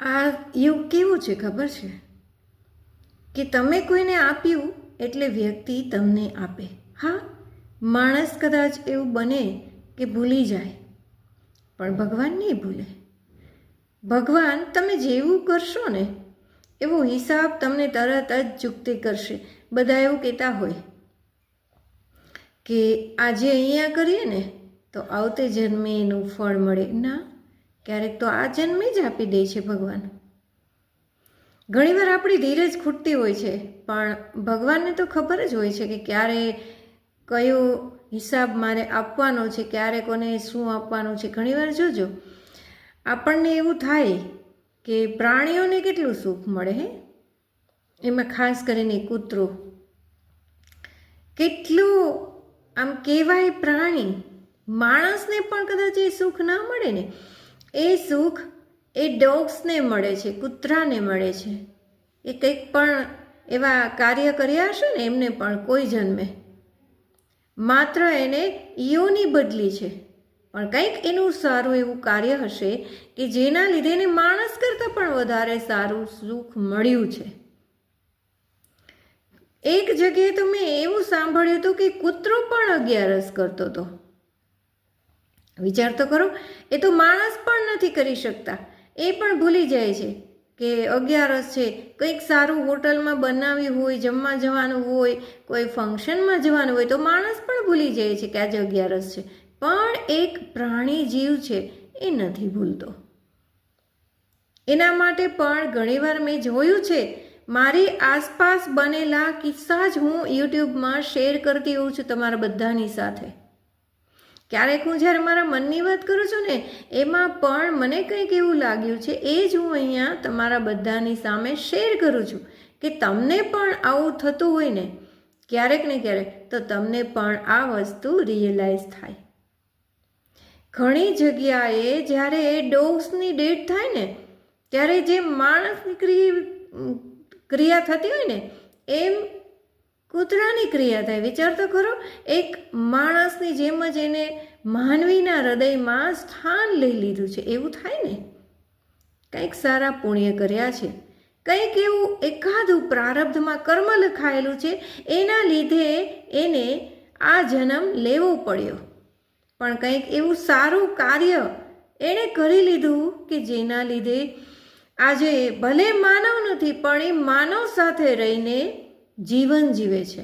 આ યુગ કેવું છે ખબર છે કે તમે કોઈને આપ્યું એટલે વ્યક્તિ તમને આપે. હા, માણસ કદાચ એવું બને કે ભૂલી જાય, પણ ભગવાન નહીં ભૂલે. ભગવાન તમે જેવું કરશો ને એવો હિસાબ તમને તરત જ ચૂકતે કરશે. બધા એવું કહેતા હોય કે આજે અહીંયા કરીએ ને તો આવતે જન્મે એનું ફળ મળે. ના, ક્યારેક તો આ જન્મે જ આપી દે છે ભગવાન. ઘણીવાર આપણી ધીરજ ખૂટતી હોય છે, પણ ભગવાનને તો ખબર જ હોય છે કે ક્યારે કયો હિસાબ મારે આપવાનો છે, ક્યારે કોને શું આપવાનું છે. ઘણીવાર જોજો આપણને એવું થાય કે પ્રાણીઓને કેટલું સુખ મળે હે, એમાં ખાસ કરીને કૂતરો કેટલું આમ કહેવાય પ્રાણી. માણસને પણ કદાચ એ સુખ ના મળે ને, એ સુખ એ ડોગ્સને મળે છે, કૂતરાને મળે છે. એ કંઈક પણ એવા કાર્ય કર્યા હશે ને એમને પણ કોઈ જન્મે, માત્ર એને યોની બદલી છે, પણ કંઈક એનું સારું એવું કાર્ય હશે કે જેના લીધે એને માણસ કરતાં પણ વધારે સારું સુખ મળ્યું છે. એક જગ્યાએ તો મેં એવું સાંભળ્યું હતું કે કૂતરો પણ અગિયારસ કરતો હતો. વિચાર તો કરો, એ તો માણસ પણ નથી કરી શકતા, એ પણ ભૂલી જાય છે કે અગિયારસ છે. કંઈક સારું હોટલમાં બનાવ્યું હોય, જમવા જવાનું હોય, કોઈ ફંક્શનમાં જવાનું હોય તો માણસ પણ ભૂલી જાય છે કે આજે અગિયારસ છે. પણ એક પ્રાણી જીવ છે એ નથી ભૂલતો. એના માટે પણ ઘણીવાર મેં જોયું છે, મારી આસપાસ બનેલા કિસ્સા જ હું યુટ્યુબમાં શેર કરતી હોઉં છું તમારા બધાની સાથે. ક્યારેક હું જ્યારે મારા મનની વાત કરું છું ને, એમાં પણ મને કંઈક એવું લાગ્યું છે, એ જ હું અહીંયા તમારા બધાની સામે શેર કરું છું કે તમને પણ આવું થતું હોય ને ક્યારેક ને ક્યારેક, તો તમને પણ આ વસ્તુ રિયલાઇઝ થાય. ઘણી જગ્યાએ જ્યારે એ ડોગ્સની ડેથ થાય ને ત્યારે જે માણસની ક્રિયા થતી હોય ને એમ કૂતરાની ક્રિયા થાય. વિચાર તો કરો, એક માણસની જેમ જ એને માનવીના હૃદયમાં સ્થાન લઈ લીધું છે. એવું થાય ને, કંઈક સારા પુણ્ય કર્યા છે, કંઈક એવું એકાદું પ્રારબ્ધમાં કર્મ લખાયેલું છે, એના લીધે એને આ જન્મ લેવો પડ્યો. પણ કંઈક એવું સારું કાર્ય એણે કરી લીધું કે જેના લીધે આજે ભલે માનવ નથી પણ એ માનવ સાથે રહીને જીવન જીવે છે.